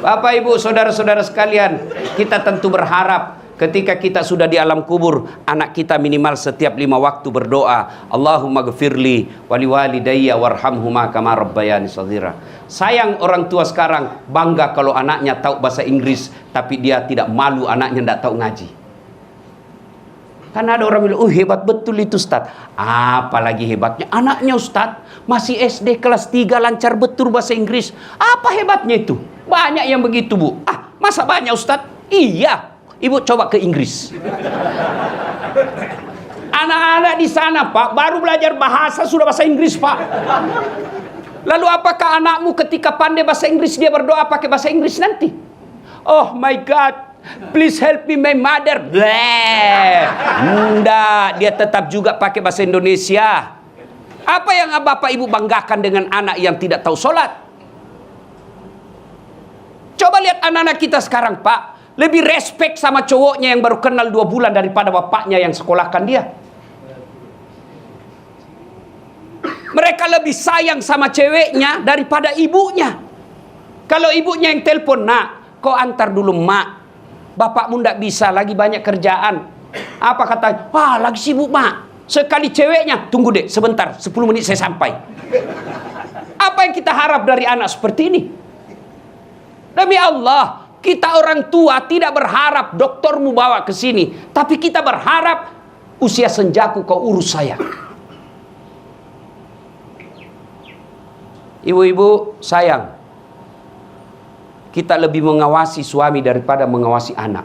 Bapak, Ibu, saudara-saudara sekalian, kita tentu berharap ketika kita sudah di alam kubur, anak kita minimal setiap 5 waktu berdoa, Allahumma gfirli wali walidayya warhamhuma kama rabbayani shaghira. Sayang orang tua sekarang bangga kalau anaknya tahu bahasa Inggris, tapi dia tidak malu anaknya tidak tahu ngaji. Karena ada orang bilang, hebat betul itu Ustaz. Apalagi hebatnya anaknya Ustaz, masih SD kelas 3 lancar betul bahasa Inggris. Apa hebatnya itu? Banyak yang begitu, Bu. Masa banyak Ustaz? Iya. Ibu coba ke Inggris. Anak-anak di sana, Pak, baru belajar bahasa sudah bahasa Inggris, Pak. Lalu apakah anakmu ketika pandai bahasa Inggris dia berdoa pakai bahasa Inggris nanti? Oh my God, please help me my mother. Enggak, dia tetap juga pakai bahasa Indonesia. Apa yang Bapak Ibu banggakan dengan anak yang tidak tahu sholat? Coba lihat anak-anak kita sekarang, Pak. Lebih respect sama cowoknya yang baru kenal 2 bulan daripada bapaknya yang sekolahkan dia. Mereka lebih sayang sama ceweknya daripada ibunya. Kalau ibunya yang telepon, nak, kau antar dulu mak. Bapakmu ndak bisa, lagi banyak kerjaan. Apa kata? Wah, lagi sibuk mak. Sekali ceweknya, tunggu deh sebentar, 10 menit saya sampai. Apa yang kita harap dari anak seperti ini? Demi Allah, kita orang tua tidak berharap doktermu bawa ke sini, tapi kita berharap usia senjaku kau urus saya. Ibu-ibu sayang, kita lebih mengawasi suami daripada mengawasi anak.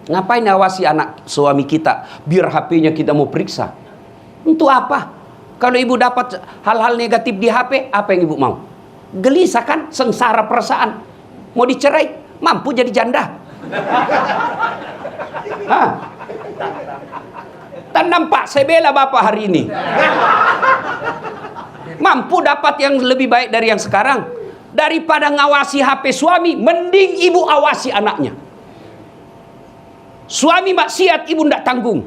Ngapain awasi anak suami kita? Biar HP-nya kita mau periksa. Untuk apa? Kalau ibu dapat hal-hal negatif di HP, apa yang ibu mau? Gelisah kan? Sengsara perasaan. Mau dicerai, mampu jadi janda. Tak nampak saya bela bapak hari ini. Mampu dapat yang lebih baik dari yang sekarang. Daripada ngawasi HP suami, mending ibu awasi anaknya. Suami maksiat, ibu ndak tanggung.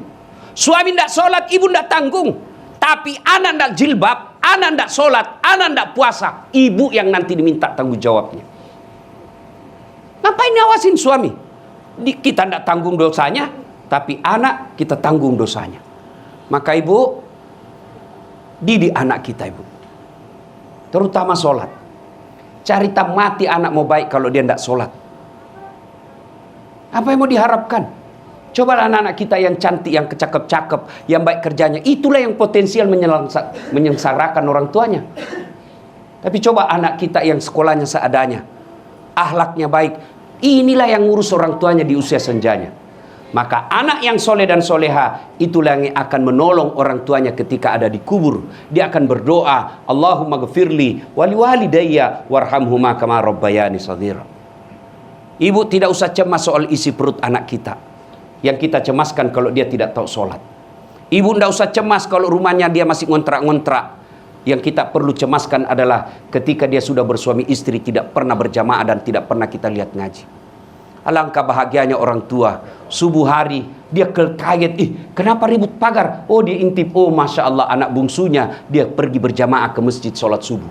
Suami ndak sholat, ibu ndak tanggung. Tapi anak ndak jilbab, anak ndak sholat, anak ndak puasa, ibu yang nanti diminta tanggung jawabnya. Ngapain ngawasin suami? Kita tidak tanggung dosanya, tapi anak kita tanggung dosanya. Maka ibu, didik anak kita, ibu. Terutama sholat. Cari mati anak mau baik kalau dia tidak sholat. Apa yang mau diharapkan? Coba anak-anak kita yang cantik, yang cakep-cakep, yang baik kerjanya. Itulah yang potensial menyengsarakan orang tuanya. Tapi coba anak kita yang sekolahnya seadanya, akhlaknya baik, inilah yang ngurus orang tuanya di usia senjanya. Maka anak yang soleh dan soleha, itulah yang akan menolong orang tuanya ketika ada di kubur. Dia akan berdoa, Allahumma gfirli wali walidayya warhamhuma kama rabbayani shaghira. Ibu tidak usah cemas soal isi perut anak kita. Yang kita cemaskan kalau dia tidak tahu sholat. Ibu tidak usah cemas kalau rumahnya dia masih ngontrak-ngontrak. Yang kita perlu cemaskan adalah ketika dia sudah bersuami istri, tidak pernah berjamaah dan tidak pernah kita lihat ngaji. Alangkah bahagianya orang tua. Subuh hari dia kaget, kenapa ribut pagar? Oh, dia intip, oh Masya Allah, anak bungsunya dia pergi berjamaah ke masjid sholat subuh.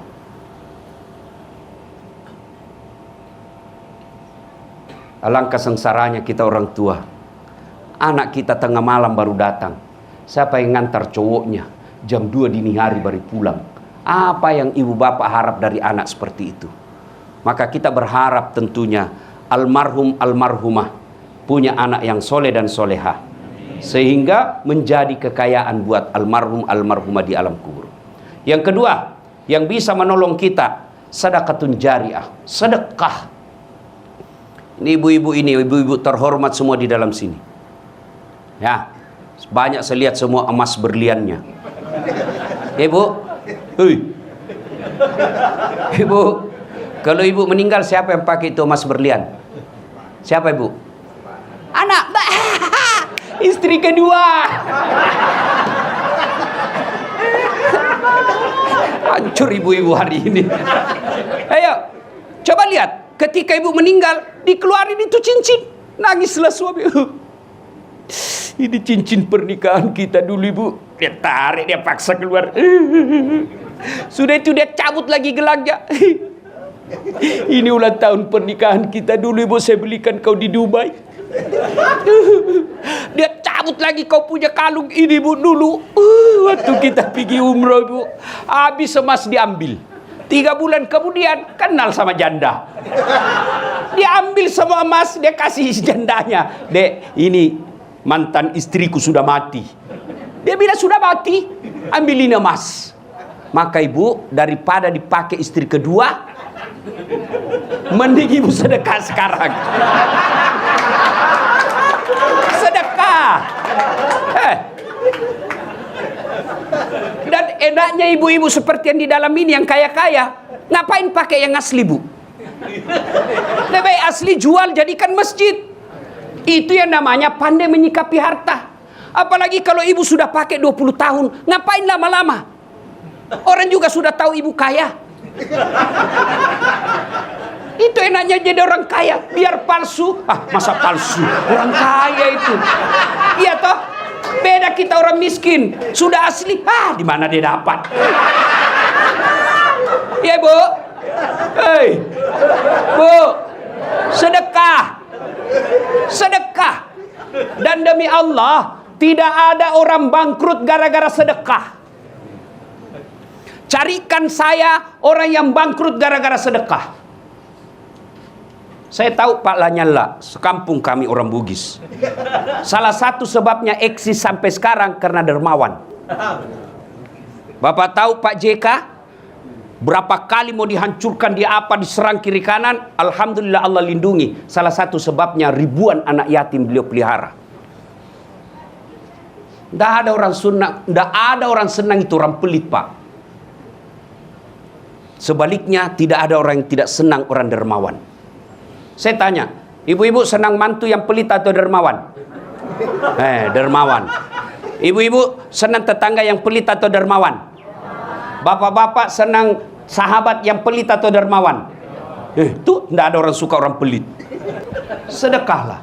Alangkah sengsaranya kita orang tua. Anak kita tengah malam baru datang. Siapa yang ngantar cowoknya? Jam 2 dini hari baru pulang. Apa yang ibu bapak harap dari anak seperti itu? Maka kita berharap tentunya almarhum almarhumah punya anak yang soleh dan soleha, sehingga menjadi kekayaan buat almarhum almarhumah di alam kubur. Yang kedua, yang bisa menolong kita, sedekatun jariah, sedekah. Ini ibu-ibu ini, ibu-ibu terhormat semua di dalam sini. Ya, banyak saya lihat semua emas berliannya. Ibu, ibu, kalau ibu meninggal siapa yang pakai itu emas berlian? Siapa ibu? Anak, istri kedua. Hancur ibu-ibu hari ini. Ayo, coba lihat, ketika ibu meninggal, dikeluarin itu cincin, nangislah suami. Ini cincin pernikahan kita dulu ibu. Dia tarik, dia paksa keluar. Sudah itu dia cabut lagi gelangnya. Ini ulang tahun pernikahan kita dulu, Ibu, saya belikan kau di Dubai. Dia cabut lagi kau punya kalung ini, Bu, dulu. Waktu kita pergi umroh, Bu. Habis emas diambil. 3 bulan kemudian kenal sama janda. Dia ambil semua emas, dia kasih jandanya. Dek, ini mantan istriku sudah mati. Dia bilang sudah mati, ambil ini emas. Maka Ibu, daripada dipakai istri kedua, mending Ibu sedekah sekarang. Sedekah. Dan enaknya ibu-ibu seperti yang di dalam ini, yang kaya-kaya, ngapain pakai yang asli, Bu? Lebih asli jual, jadikan masjid. Itu yang namanya pandai menyikapi harta. Apalagi kalau ibu sudah pakai 20 tahun, ngapain lama-lama? Orang juga sudah tahu ibu kaya. Itu enaknya jadi orang kaya, biar palsu. Masa palsu? Orang kaya itu. Iya toh? Beda kita orang miskin, sudah asli. Di mana dia dapat? Ya, Bu. Hei, Bu, sedekah. Sedekah. Dan demi Allah, tidak ada orang bangkrut gara-gara sedekah. Carikan saya orang yang bangkrut gara-gara sedekah. Saya tahu Pak Lanyala, sekampung kami orang Bugis. Salah satu sebabnya eksis sampai sekarang karena dermawan. Bapak tahu Pak JK, berapa kali mau dihancurkan, diserang kiri kanan, alhamdulillah Allah lindungi. Salah satu sebabnya ribuan anak yatim beliau pelihara. Tidak ada orang senang itu orang pelit, Pak. Sebaliknya, tidak ada orang yang tidak senang orang dermawan. Saya tanya, ibu-ibu senang mantu yang pelit atau dermawan? Dermawan. Ibu-ibu senang tetangga yang pelit atau dermawan? Bapak-bapak senang sahabat yang pelit atau dermawan? Itu tidak ada orang suka orang pelit. Sedekahlah.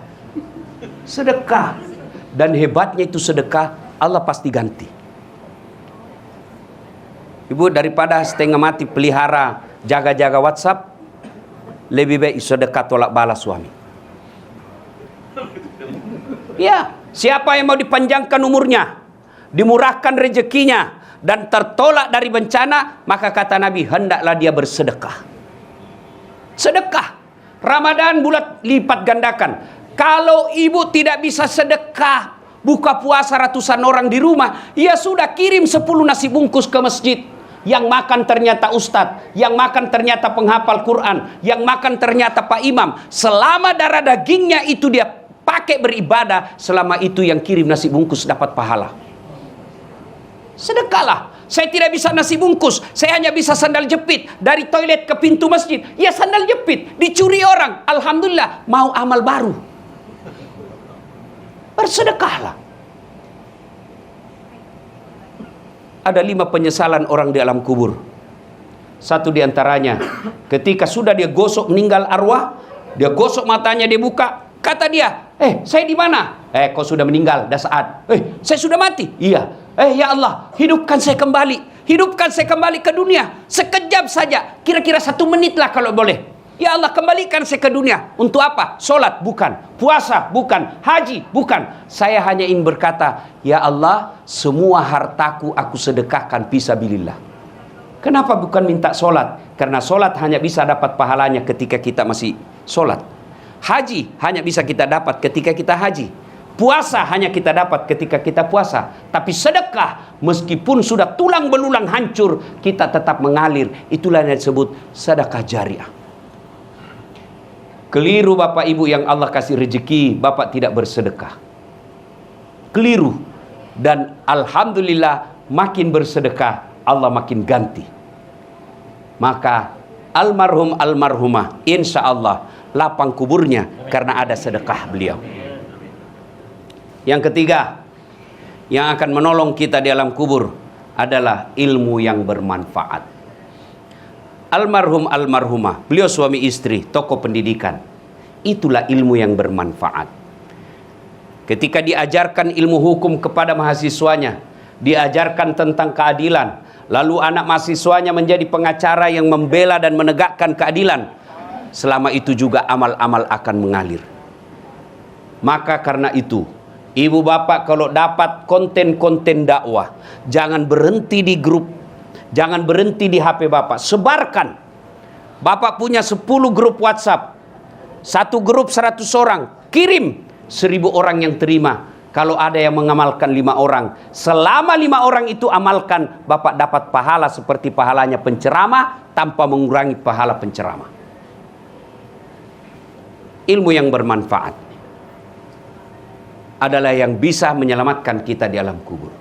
Sedekah. Dan hebatnya itu sedekah, Allah pasti ganti. Ibu, daripada setengah mati pelihara jaga-jaga WhatsApp, lebih baik sedekah tolak balas suami. Ya, siapa yang mau dipanjangkan umurnya, dimurahkan rezekinya, dan tertolak dari bencana, maka kata Nabi, hendaklah dia bersedekah. Sedekah. Ramadan bulan lipat gandakan. Kalau ibu tidak bisa sedekah, buka puasa ratusan orang di rumah, ya sudah, kirim 10 nasi bungkus ke masjid. Yang makan ternyata ustadz, yang makan ternyata penghafal Quran, yang makan ternyata Pak Imam. Selama darah dagingnya itu dia pakai beribadah, selama itu yang kirim nasi bungkus dapat pahala. Sedekahlah. Saya tidak bisa nasi bungkus, saya hanya bisa sandal jepit dari toilet ke pintu masjid. Ya sandal jepit, dicuri orang, alhamdulillah, mau amal baru. Bersedekahlah. Ada 5 penyesalan orang di alam kubur. Satu diantaranya, ketika sudah dia gosok meninggal arwah, dia gosok matanya, dia buka, kata dia, saya di mana? Kau sudah meninggal, dah saat. Saya sudah mati. Iya. Ya Allah, hidupkan saya kembali. Hidupkan saya kembali ke dunia. Sekejap saja, kira-kira 1 menit lah kalau boleh. Ya Allah, kembalikan saya ke dunia. Untuk apa? Solat? Bukan. Puasa? Bukan. Haji? Bukan. Saya hanya ingin berkata, ya Allah, semua hartaku aku sedekahkan fisabilillah. Kenapa bukan minta solat? Karena solat hanya bisa dapat pahalanya ketika kita masih solat. Haji hanya bisa kita dapat ketika kita haji. Puasa hanya kita dapat ketika kita puasa. Tapi sedekah, meskipun sudah tulang belulang hancur, kita tetap mengalir. Itulah yang disebut sedekah jariah. Keliru Bapak Ibu yang Allah kasih rezeki, Bapak tidak bersedekah. Keliru. Dan alhamdulillah, makin bersedekah, Allah makin ganti. Maka almarhum almarhumah, insya Allah lapang kuburnya karena ada sedekah beliau. Yang ketiga, yang akan menolong kita di alam kubur adalah ilmu yang bermanfaat. Almarhum almarhumah, beliau suami istri, tokoh pendidikan. Itulah ilmu yang bermanfaat. Ketika diajarkan ilmu hukum kepada mahasiswanya, diajarkan tentang keadilan, Lalu anak mahasiswanya menjadi pengacara yang membela dan menegakkan keadilan. Selama itu juga amal-amal akan mengalir. Maka karena itu, ibu bapak kalau dapat konten-konten dakwah, jangan berhenti di grup, jangan berhenti di HP bapak, sebarkan. Bapak punya 10 grup WhatsApp, satu grup 100 orang, kirim 1000 orang yang terima. Kalau ada yang mengamalkan 5 orang, selama 5 orang itu amalkan, bapak dapat pahala seperti pahalanya penceramah tanpa mengurangi pahala penceramah. Ilmu yang bermanfaat adalah yang bisa menyelamatkan kita di alam kubur.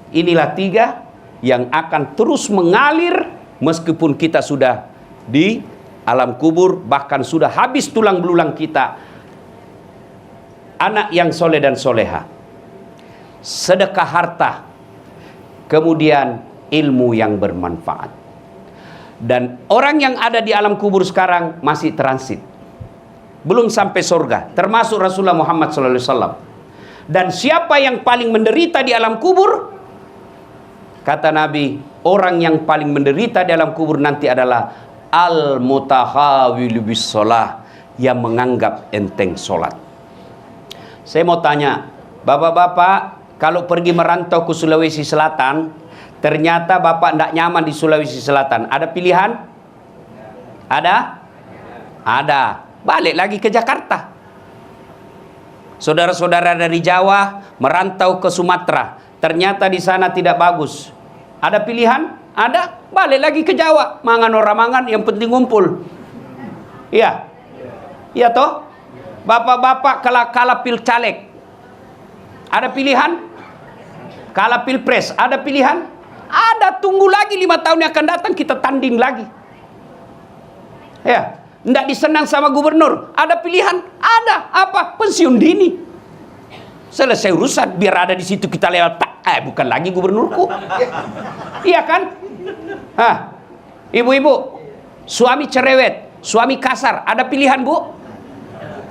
Inilah 3 yang akan terus mengalir meskipun kita sudah di alam kubur, bahkan sudah habis tulang belulang kita. Anak yang soleh dan soleha, sedekah harta, kemudian ilmu yang bermanfaat. Dan orang yang ada di alam kubur sekarang masih transit, belum sampai surga, termasuk Rasulullah Muhammad SAW. Dan siapa yang paling menderita di alam kubur? Kata Nabi, orang yang paling menderita di alam kubur nanti adalah al-mutahawilu bis sholah, yang menganggap enteng sholat. Saya mau tanya, bapak-bapak, kalau pergi merantau ke Sulawesi Selatan, ternyata bapak tidak nyaman di Sulawesi Selatan, ada pilihan? Ada? Ada. Balik lagi ke Jakarta. Saudara-saudara dari Jawa merantau ke Sumatera, ternyata di sana tidak bagus. Ada pilihan? Ada. Balik lagi ke Jawa. Mangan orang mangan, yang penting ngumpul. Iya. Iya toh? Bapak-bapak kalah pil caleg, ada pilihan? Kalah pilpres, ada pilihan? Ada. Tunggu lagi 5 tahun yang akan datang, kita tanding lagi. Ya, tidak disenang sama gubernur, ada pilihan? Ada. Apa? Pensiun dini. Selesai urusan, biar ada di situ kita lewat. Bukan lagi gubernurku. Iya kan? Ibu-ibu, suami cerewet, suami kasar, ada pilihan, Bu?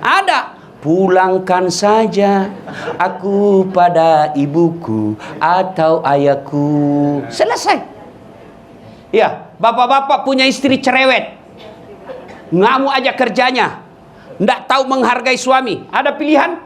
Ada. Pulangkan saja aku pada ibuku atau ayahku. Selesai. Ya, bapak-bapak punya istri cerewet, ngamuk aja kerjanya, ndak tahu menghargai suami. Ada pilihan?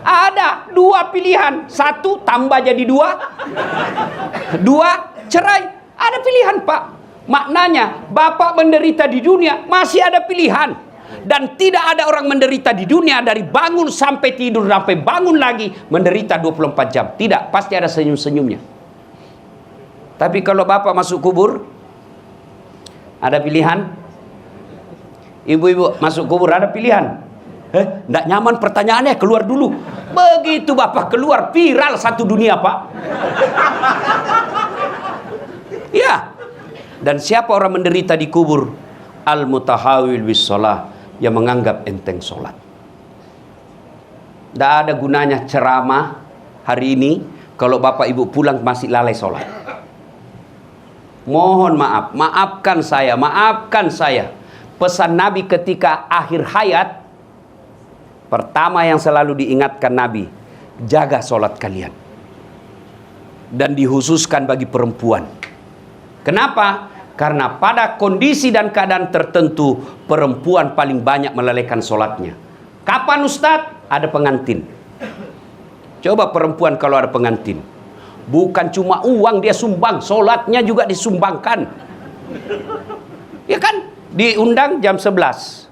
Ada. 2 pilihan. 1 tambah jadi 2. 2 cerai. Ada pilihan, Pak. Maknanya bapak menderita di dunia masih ada pilihan. Dan tidak ada orang menderita di dunia dari bangun sampai tidur sampai bangun lagi menderita 24 jam. Tidak, pasti ada senyum-senyumnya. Tapi kalau bapak masuk kubur, ada pilihan? Ibu-ibu masuk kubur ada pilihan? Nggak nyaman pertanyaannya, keluar dulu. Begitu bapak keluar, viral satu dunia, Pak. Ya. Dan siapa orang menderita di kubur? Al-mutahawil bis sholah, yang menganggap enteng sholat. Tidak ada gunanya ceramah hari ini kalau bapak ibu pulang masih lalai sholat. Mohon maaf, maafkan saya. Pesan Nabi ketika akhir hayat, pertama yang selalu diingatkan Nabi, jaga sholat kalian. Dan dihususkan bagi perempuan. Kenapa? Karena pada kondisi dan keadaan tertentu, perempuan paling banyak melalaikan sholatnya. Kapan Ustadz? Ada pengantin. Coba perempuan kalau ada pengantin, bukan cuma uang dia sumbang, sholatnya juga disumbangkan. Ya kan? Diundang jam 11.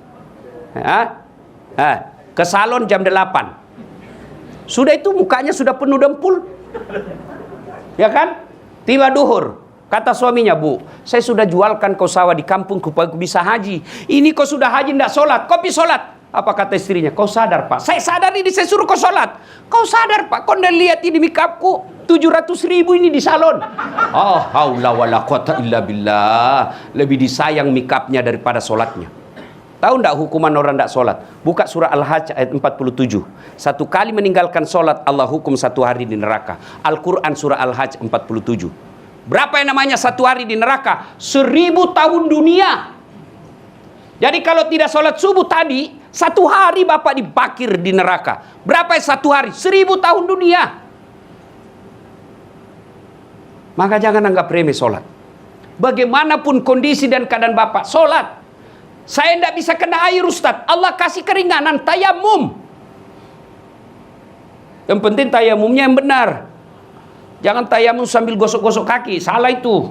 Ke salon jam 8. Sudah itu mukanya sudah penuh dempul. Ya kan? Tiba duhur. Kata suaminya, Bu, saya sudah jualkan kau sawah di kampung supaya bisa haji. Ini kau sudah haji tidak sholat, kau pergi sholat. Apa kata istrinya? Kau sadar, Pak? Saya sadar ini, saya suruh kau sholat. Kau sadar, Pak? Kau udah lihat ini makeup-ku 700.000 ini di salon. Oh, haula wala quwata illa billah. Lebih disayang makeup-nya daripada sholatnya. Tahu enggak hukuman orang tidak sholat? Buka surah Al-Hajj ayat 47. 1 kali meninggalkan sholat, Allah hukum 1 hari di neraka. Al-Quran surah Al-Hajj 47. Berapa yang namanya 1 hari di neraka? 1000 tahun dunia. Jadi kalau tidak sholat subuh tadi, 1 hari bapak dibakir di neraka. Berapa 1 hari? 1000 tahun dunia. Maka jangan anggap remeh sholat. Bagaimanapun kondisi dan keadaan Bapak, sholat. Saya tidak bisa kena air Ustaz, Allah kasih keringanan, tayamum. Yang penting tayamumnya yang benar. Jangan tayamum sambil gosok-gosok kaki, salah itu.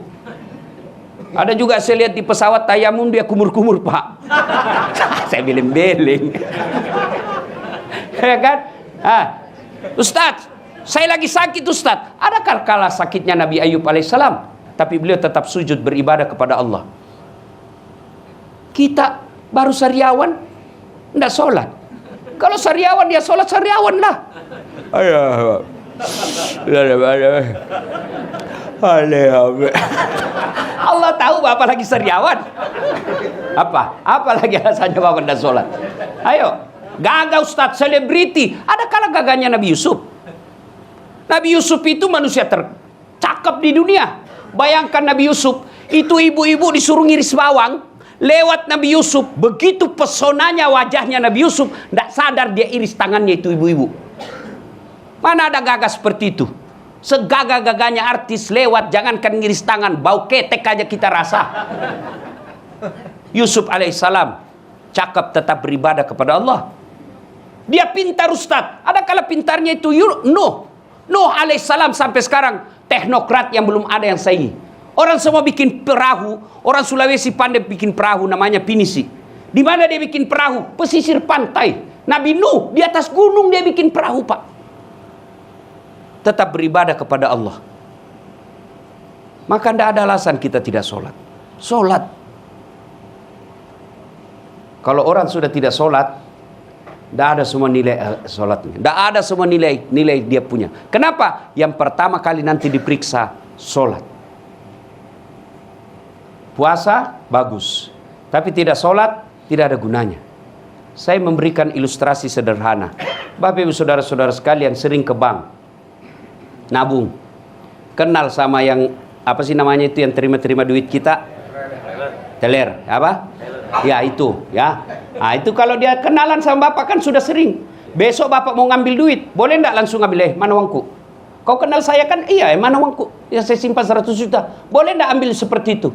Ada juga saya lihat di pesawat tayamum dia kumur-kumur Pak. Saya beling-beling. Ya kan? Ustaz, saya lagi sakit Ustaz. Adakah kalah sakitnya Nabi Ayub alaihissalam? Tapi beliau tetap sujud beribadah kepada Allah. Kita baru sariawan, tidak sholat. Kalau sariawan dia sholat, sariawan lah. Allah tahu Bapak lagi sariawan. Apa lagi alasannya Bapak tidak sholat? Ayo, gagah Ustaz, selebriti. Ada kala gagahnya Nabi Yusuf. Nabi Yusuf itu manusia tercakap di dunia. Bayangkan Nabi Yusuf, itu ibu-ibu disuruh ngiris bawang. Lewat Nabi Yusuf, begitu pesonanya wajahnya Nabi Yusuf, tidak sadar dia iris tangannya itu ibu-ibu. Mana ada gagah seperti itu? Segagah-gagahnya artis lewat, jangankan ngiris tangan, bau ketek aja kita rasa. Yusuf alaihissalam cakap tetap beribadah kepada Allah. Dia pintar Ustaz. Ada kala pintarnya itu Nuh alaihissalam sampai sekarang teknokrat yang belum ada yang saingi. Orang semua bikin perahu, orang Sulawesi pandai bikin perahu namanya pinisi. Di mana dia bikin perahu? Pesisir pantai. Nabi Nuh di atas gunung dia bikin perahu, Pak. Tetap beribadah kepada Allah. Maka tidak ada alasan kita tidak sholat. Sholat. Kalau orang sudah tidak sholat, tidak ada semua nilai sholatnya. Tidak ada semua nilai dia punya. Kenapa? Yang pertama kali nanti diperiksa sholat. Puasa bagus, tapi tidak sholat tidak ada gunanya. Saya memberikan ilustrasi sederhana. Bapak ibu saudara-saudara sekalian sering ke bank nabung, kenal sama yang apa sih namanya itu yang terima duit kita, teller apa ya itu ya. Nah itu kalau dia kenalan sama bapak kan sudah sering. Besok bapak mau ngambil duit, boleh enggak langsung ambil? Mana uangku? Kau kenal saya kan? Iya, mana uangku? Ya saya simpan 100 juta. Boleh enggak ambil seperti itu?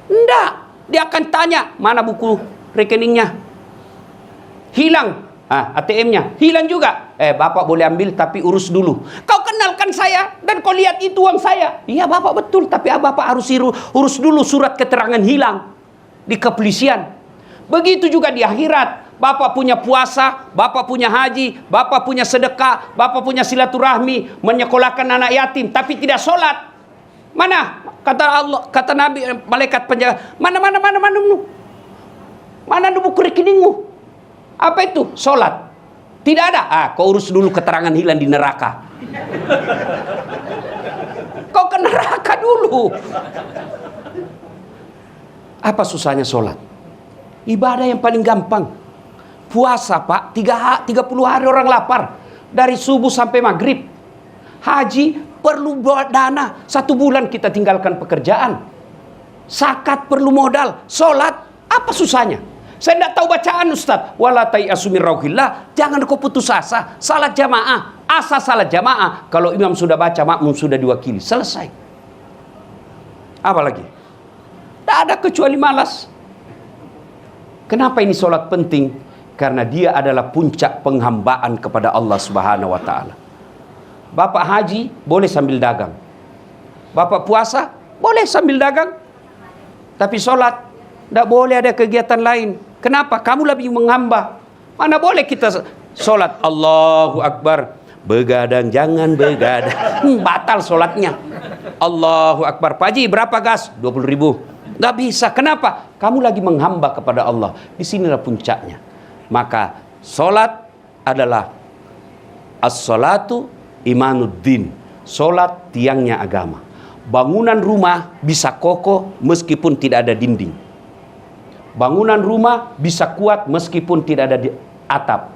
Enggak, dia akan tanya, mana buku rekeningnya? Hilang, ATM-nya hilang juga. Bapak boleh ambil tapi urus dulu. Kau kenalkan saya dan kau lihat itu uang saya. Iya bapak betul, tapi bapak harus urus dulu surat keterangan hilang di kepolisian. Begitu juga di akhirat. Bapak punya puasa, bapak punya haji, bapak punya sedekah, bapak punya silaturahmi, menyekolahkan anak yatim, tapi tidak sholat. Mana? Kata Allah, kata Nabi, malaikat penjaga, mana buku rekeningmu? Apa itu? Sholat. Tidak ada. Kau urus dulu keterangan hilang di neraka. Kau ke neraka dulu. Apa susahnya sholat? Ibadah yang paling gampang. Puasa Pak, 30 hari orang lapar. Dari subuh sampai maghrib. Haji perlu dana, 1 bulan kita tinggalkan pekerjaan. Zakat perlu modal. Sholat, apa susahnya? Saya tidak tahu bacaan Ustaz. Wala tayasu min rauhillah. Jangan kau putus asa. Salat jamaah. Asa salat jamaah. Kalau imam sudah baca, makmum sudah diwakili. Selesai. Apa lagi? Tidak ada kecuali malas. Kenapa ini sholat penting? Karena dia adalah puncak penghambaan kepada Allah Subhanahu wa Ta'ala. Bapak haji boleh sambil dagang. Bapak puasa boleh sambil dagang. Tapi sholat tidak boleh ada kegiatan lain. Kenapa? Kamu lebih menghamba. Mana boleh kita sholat Allahu Akbar. Begadang jangan begadang. Batal sholatnya. Allahu Akbar. Pak Haji berapa gas? 20.000. Nggak bisa. Kenapa? Kamu lagi menghamba kepada Allah. Disinilah puncaknya. Maka sholat adalah as-sholatu imanuddin. Sholat tiangnya agama. Bangunan rumah bisa kokoh meskipun tidak ada dinding. Bangunan rumah bisa kuat meskipun tidak ada atap.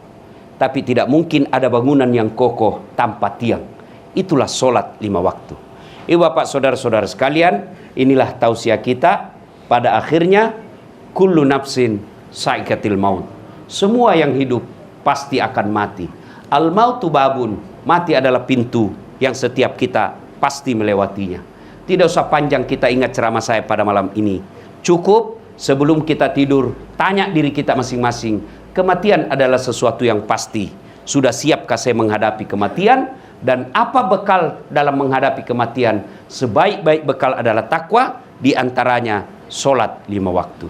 Tapi tidak mungkin ada bangunan yang kokoh tanpa tiang. Itulah sholat 5 waktu. Bapak saudara-saudara sekalian, inilah tausiah kita. Pada akhirnya kullu nafsin sa'iqatil maut. Semua yang hidup pasti akan mati. Al mautu babun. Mati adalah pintu yang setiap kita pasti melewatinya. Tidak usah panjang kita ingat ceramah saya pada malam ini. Cukup sebelum kita tidur, tanya diri kita masing-masing, kematian adalah sesuatu yang pasti. Sudah siapkah saya menghadapi kematian? Dan apa bekal dalam menghadapi kematian? Sebaik-baik bekal adalah takwa, di antaranya solat 5 waktu.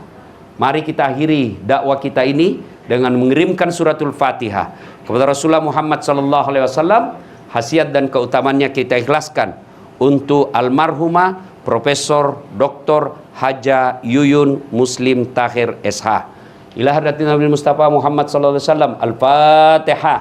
Mari kita akhiri dakwah kita ini dengan mengirimkan suratul Fatihah kepada Rasulullah Muhammad SAW. Khasiat dan keutamannya kita ikhlaskan untuk almarhumah Profesor Dr. Haja Yuyun Muslim Tahir SH. Ila hadratin Nabi Mustafa Muhammad SAW. Al-Fatihah.